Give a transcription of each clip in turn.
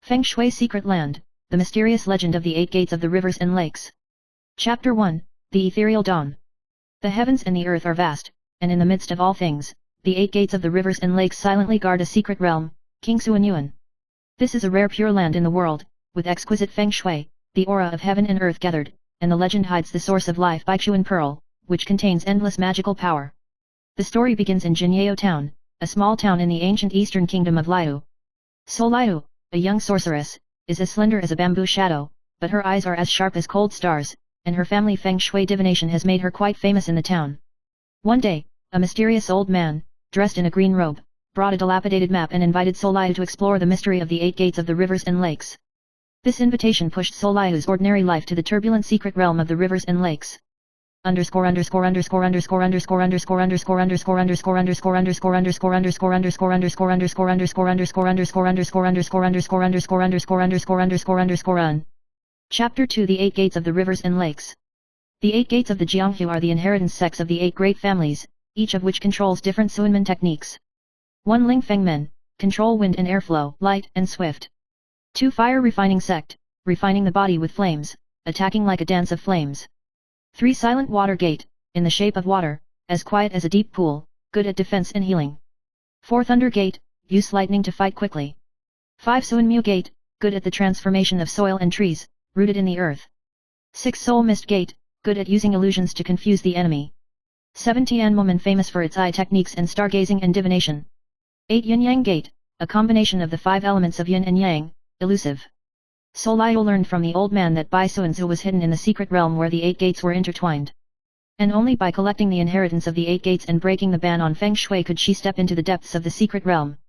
Feng Shui Secret Land, The Mysterious Legend of the Eight Gates of the Rivers and Lakes. Chapter 1, The Ethereal Dawn. The heavens and the earth are vast, and in the midst of all things, the eight gates of the rivers and lakes silently guard a secret realm, King Yuan. This is a rare pure land in the world, with exquisite Feng Shui, the aura of heaven and earth gathered, and the legend hides the source of life by Chuan Pearl, which contains endless magical power. The story begins in Jinyao Town, a small town in the ancient eastern kingdom of Liu. Liu, a young sorceress, is as slender as a bamboo shadow, but her eyes are as sharp as cold stars, and her family Feng Shui divination has made her quite famous in the town. One day, a mysterious old man, dressed in a green robe, brought a dilapidated map and invited Liu to explore the mystery of the eight gates of the rivers and lakes. This invitation pushed Liu's ordinary life to the turbulent secret realm of the rivers and lakes. Chapter 2 The Eight Gates of the Rivers and Lakes. The eight gates of the Jianghu are the inheritance sects of the eight great families, each of which controls different Suanmen techniques. 1. Ling Feng Men, control wind and airflow, light and swift. 2. Fire Refining Sect, refining the body with flames, attacking like a dance of flames. 3. Silent Water Gate, in the shape of water, as quiet as a deep pool, good at defense and healing. 4. Thunder Gate, use lightning to fight quickly. 5. Suanmu Gate, good at the transformation of soil and trees, rooted in the earth. 6. Soul Mist Gate, good at using illusions to confuse the enemy. 7. Tianmumen, famous for its eye techniques and stargazing and divination. 8. Yin Yang Gate, a combination of the 5 elements of yin and yang, elusive. Liu learned from the old man that Bai Suanzu was hidden in the secret realm where the eight gates were intertwined. And only by collecting the inheritance of the eight gates and breaking the ban on Feng Shui could she step into the depths of the secret realm.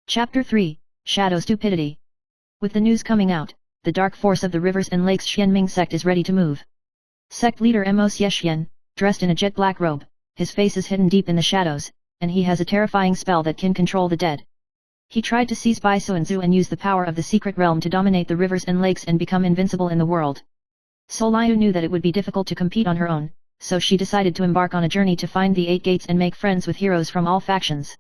Chapter 3, Shadow Stupidity. With the news coming out, the dark force of the rivers and lakes Xianming sect is ready to move. Sect leader Mo Xian, dressed in a jet black robe, his face is hidden deep in the shadows, and he has a terrifying spell that can control the dead. He tried to seize Bai Suanzu and use the power of the secret realm to dominate the rivers and lakes and become invincible in the world. Liu knew that it would be difficult to compete on her own, so she decided to embark on a journey to find the eight gates and make friends with heroes from all factions.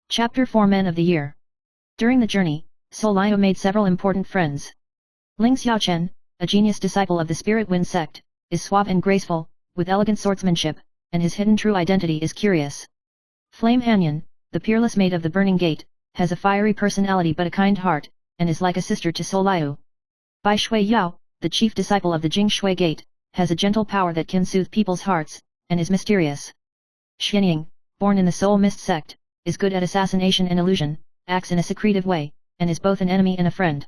Chapter 4 Men of the Year. During the journey, Liu made several important friends. Ling Xiaochen, a genius disciple of the Spirit Wind sect, is suave and graceful, with elegant swordsmanship, and his hidden true identity is curious. Flame Hanyan, the peerless maid of the Burning Gate, has a fiery personality but a kind heart, and is like a sister to Liu. Bai Shui Yao, the chief disciple of the Jing Shui Gate, has a gentle power that can soothe people's hearts, and is mysterious. Xianying, born in the Soul Mist sect, is good at assassination and illusion, acts in a secretive way, and is both an enemy and a friend.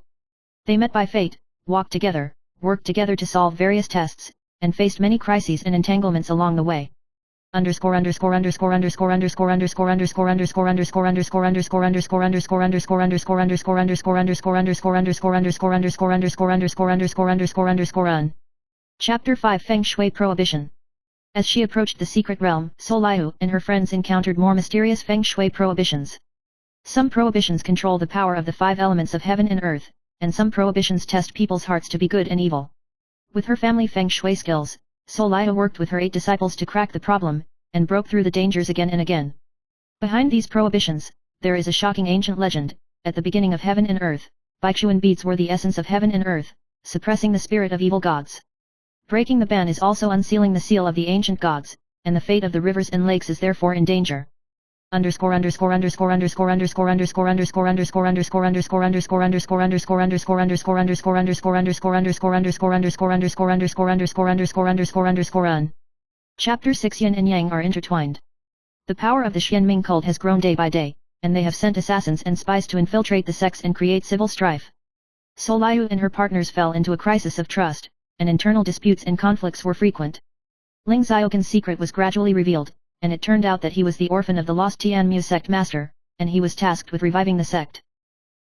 They met by fate, walked together, worked together to solve various tests, and faced many crises and entanglements along the way. Chapter 5 Feng Shui Prohibition. As she approached the secret realm, Liu and her friends encountered more mysterious Feng Shui prohibitions. Some prohibitions control the power of the 5 elements of heaven and earth, and some prohibitions test people's hearts to be good and evil. With her family Feng Shui skills, Liu worked with her 8 disciples to crack the problem, and broke through the dangers again and again. Behind these prohibitions, there is a shocking ancient legend. At the beginning of heaven and earth, Baichuan beads were the essence of heaven and earth, suppressing the spirit of evil gods. Breaking the ban is also unsealing the seal of the ancient gods, and the fate of the rivers and lakes is therefore in danger. Chapter 6 Yin and Yang are intertwined. The power of the Xianming cult has grown day by day, and they have sent assassins and spies to infiltrate the sects and create civil strife. Liu and her partners fell into a crisis of trust, and internal disputes and conflicts were frequent. Ling Xiaoqin's secret was gradually revealed, and it turned out that he was the orphan of the lost Tianmu sect master, and he was tasked with reviving the sect.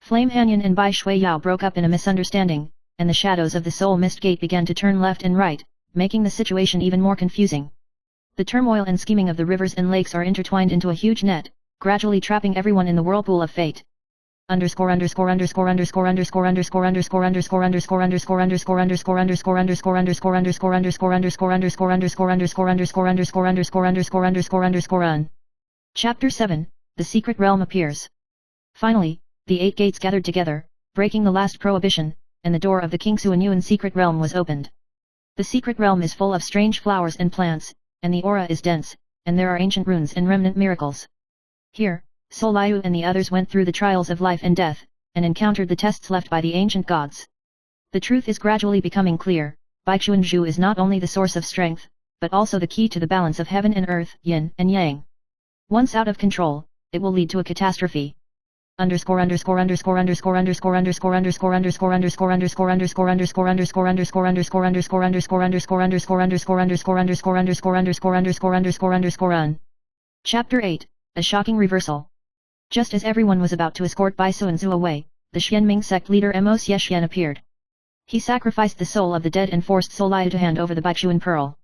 Flame Hanyan and Bai Shui Yao broke up in a misunderstanding, and the shadows of the Soul Mist Gate began to turn left and right, making the situation even more confusing. The turmoil and scheming of the rivers and lakes are intertwined into a huge net, gradually trapping everyone in the whirlpool of fate. Chapter 7, The Secret Realm Appears. Finally, the 8 gates gathered together, breaking the last prohibition, and the door of the King Suanyuan secret realm was opened. The secret realm is full of strange flowers and plants, and the aura is dense, and there are ancient runes and remnant miracles. Here, Soliu and the others went through the trials of life and death, and encountered the tests left by the ancient gods. The truth is gradually becoming clear. Baichuanzhu is not only the source of strength, but also the key to the balance of heaven and earth, yin and yang. Once out of control, it will lead to a catastrophe. Chapter 8, A Shocking Reversal. Just as everyone was about to escort Bai Suanzu away, the Xianming sect leader Mo Xiexian appeared. He sacrificed the soul of the dead and forced Soliu to hand over the Baichuan pearl.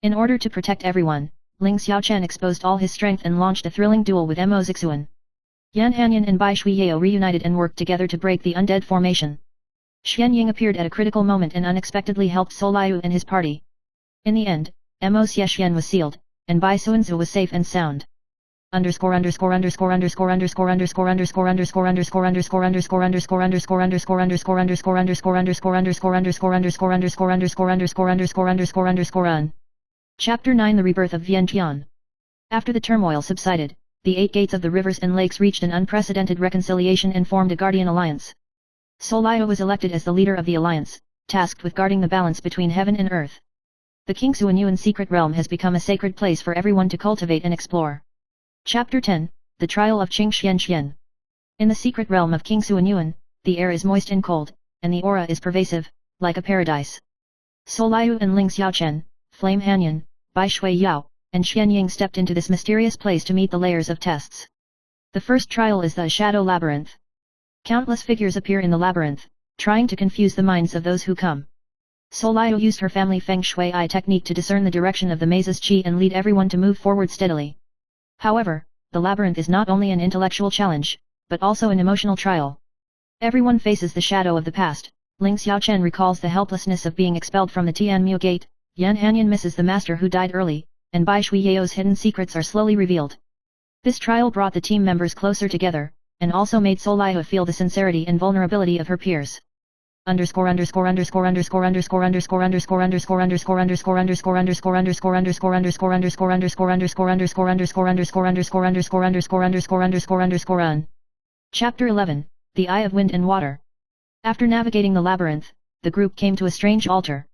In order to protect everyone, Ling Xiaochen exposed all his strength and launched a thrilling duel with Mo Zixuan. Yan Hanyan and Bai Shuiyao reunited and worked together to break the undead formation. Xian Ying appeared at a critical moment and unexpectedly helped Soliu and his party. In the end, Mo Xiexian was sealed, and Bai Suanzu was safe and sound. Chapter 9, The Rebirth of Vientiane. After the turmoil subsided, the 8 gates of the rivers and lakes reached an unprecedented reconciliation and formed a guardian alliance. Soliu was elected as the leader of the alliance, tasked with guarding the balance between heaven and earth. The King Suanyuan secret realm has become a sacred place for everyone to cultivate and explore. Chapter 10, The Trial of Qing Xianxian. In the secret realm of King Suanyuan, the air is moist and cold, and the aura is pervasive, like a paradise. Soliu and Ling Xiaochen, Flame Hanyan, Bai Shui Yao, and Xian Ying stepped into this mysterious place to meet the layers of tests. The first trial is the Shadow Labyrinth. Countless figures appear in the labyrinth, trying to confuse the minds of those who come. Soliu used her family Feng Shui technique to discern the direction of the maze's qi and lead everyone to move forward steadily. However, the labyrinth is not only an intellectual challenge, but also an emotional trial. Everyone faces the shadow of the past. Ling Xiaochen recalls the helplessness of being expelled from the Tianmu Gate, Yan Hanyan misses the master who died early, and Bai Shuiyao's hidden secrets are slowly revealed. This trial brought the team members closer together, and also made Soliu feel the sincerity and vulnerability of her peers. Chapter 11, The Eye of Wind and Water. After navigating the labyrinth, the group came to a strange altar.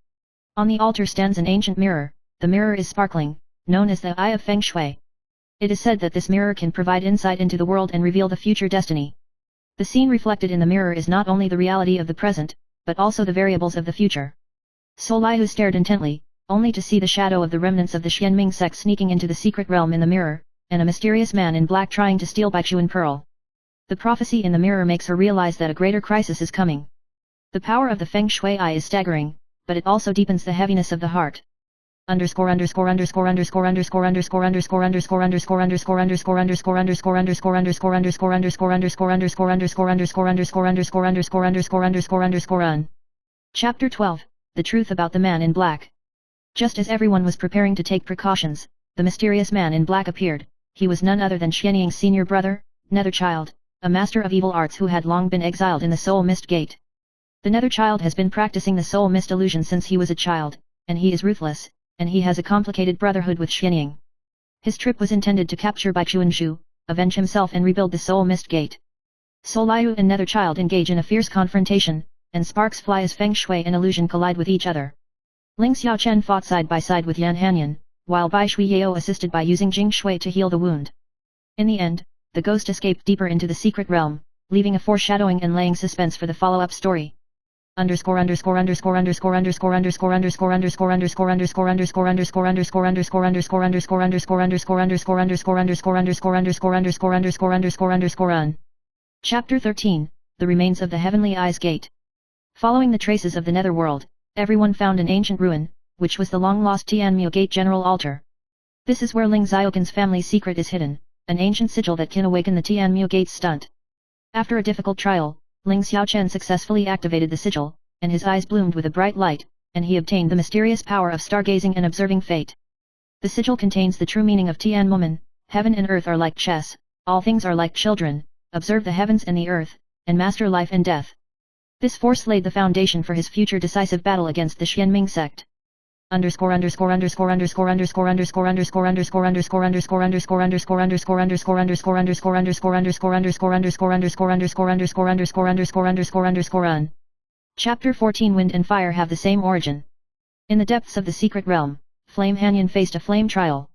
On the altar stands an ancient mirror. The mirror is sparkling, known as the Eye of Feng Shui. It is said that this mirror can provide insight into the world and reveal the future destiny. The scene reflected in the mirror is not only the reality of the present, but also the variables of the future. Soliu stared intently, only to see the shadow of the remnants of the Xianming sect sneaking into the secret realm in the mirror, and a mysterious man in black trying to steal Baichuan pearl. The prophecy in the mirror makes her realize that a greater crisis is coming. The power of the Feng Shui Eye is staggering, but it also deepens the heaviness of the heart. Chapter 12, The Truth About the Man in Black. Just as everyone was preparing to take precautions, the mysterious man in black appeared. He was none other than Xianying's senior brother, Netherchild, a master of evil arts who had long been exiled in the Soul Mist Gate. The Netherchild has been practicing the Soul Mist illusion since he was a child, and he is ruthless, and he has a complicated brotherhood with Xianying. His trip was intended to capture Baichuanzhu, avenge himself and rebuild the Soul Mist Gate. Soliu and Netherchild engage in a fierce confrontation, and sparks fly as Feng Shui and illusion collide with each other. Ling Xiaochen fought side by side with Yan Hanyan, while Bai Shuiyao assisted by using Jing Shui to heal the wound. In the end, the ghost escaped deeper into the secret realm, leaving a foreshadowing and laying suspense for the follow-up story. Chapter 13, The Remains of the Heavenly Eyes Gate. Following the traces of the netherworld, everyone found an ancient ruin, which was the long-lost Tianmu Gate General Altar. This is where Ling Xiaogan's family's secret is hidden, an ancient sigil that can awaken the Tianmu Gate's stunt. After a difficult trial, Ling Xiaochen successfully activated the sigil, and his eyes bloomed with a bright light, and he obtained the mysterious power of stargazing and observing fate. The sigil contains the true meaning of Tian Woman, heaven and earth are like chess, all things are like children, observe the heavens and the earth, and master life and death. This force laid the foundation for his future decisive battle against the Xianming sect. Chapter 14 Wind and fire have the same origin. In the depths of the secret realm, Flame Hanyan faced a flame trial.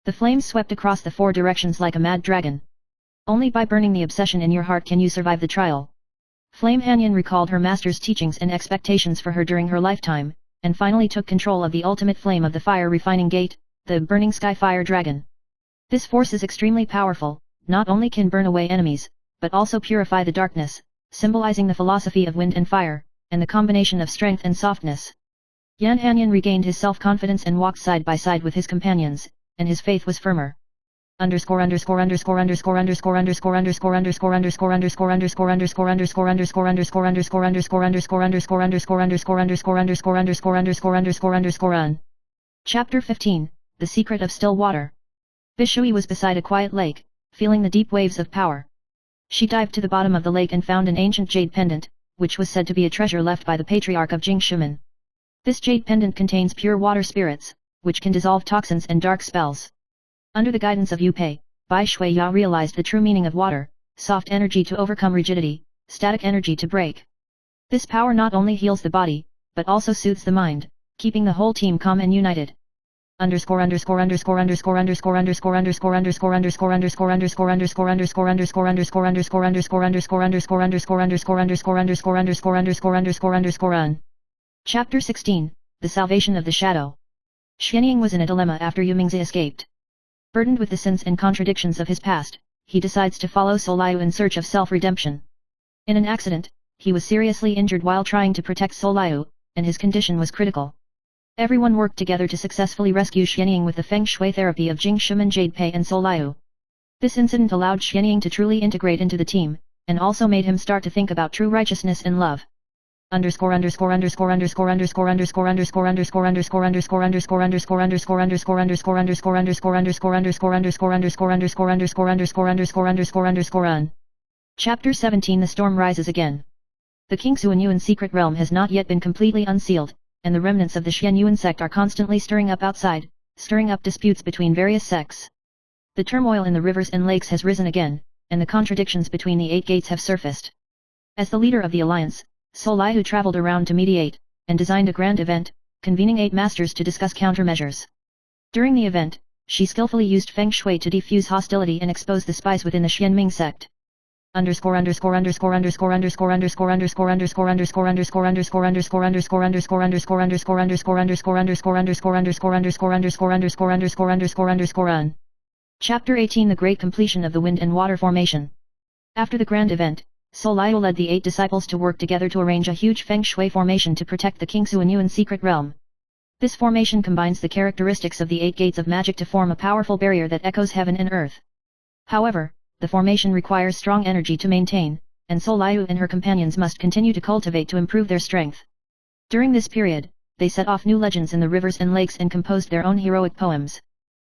The flames swept across the four directions like a mad dragon. Only by burning the obsession in your heart can you survive the trial. Flame Hanyan recalled her master's teachings and expectations for her during her lifetime, and finally took control of the ultimate flame of the fire refining gate, the burning sky fire dragon. This force is extremely powerful, not only can burn away enemies, but also purify the darkness, symbolizing the philosophy of wind and fire, and the combination of strength and softness. Yan Hanyan regained his self-confidence and walked side by side with his companions, and his faith was firmer. Chapter 15 The Secret of Still Water. Shui was beside a quiet lake, feeling the deep waves of power. She dived to the bottom of the lake and found an ancient jade pendant, which was said to be a treasure left by the patriarch of Jingshumen. This jade pendant contains pure water spirits, which can dissolve toxins and dark spells. Under the guidance of Yu Pei, Bai Shuiya realized the true meaning of water, soft energy to overcome rigidity, static energy to break. This power not only heals the body, but also soothes the mind, keeping the whole team calm and united. Chapter 16 The Salvation of the Shadow. Xianying was in a dilemma after Yu Mingzi escaped. Burdened with the sins and contradictions of his past, he decides to follow Soliu in search of self-redemption. In an accident, he was seriously injured while trying to protect Soliu, and his condition was critical. Everyone worked together to successfully rescue Xianying with the Feng Shui therapy of Jingshumen, Jade Pei and Soliu. This incident allowed Xianying to truly integrate into the team, and also made him start to think about true righteousness and love. Chapter 17 The Storm Rises Again. The Qingxuanyuan secret realm has not yet been completely unsealed, and the remnants of the Xianyuan sect are constantly stirring up outside, stirring up disputes between various sects. The turmoil in the rivers and lakes has risen again, and the contradictions between the 8 gates have surfaced. As the leader of the alliance, Soliu traveled around to mediate, and designed a grand event, convening 8 masters to discuss countermeasures. During the event, she skillfully used Feng Shui to defuse hostility and expose the spies within the Xianming sect. Chapter 18 The Great Completion of the Wind and Water Formation. After the grand event, Soliu led the 8 disciples to work together to arrange a huge Feng Shui formation to protect the Qingxuanyuan secret realm. This formation combines the characteristics of the 8 gates of magic to form a powerful barrier that echoes heaven and earth. However, the formation requires strong energy to maintain, and Soliu and her companions must continue to cultivate to improve their strength. During this period, they set off new legends in the rivers and lakes and composed their own heroic poems.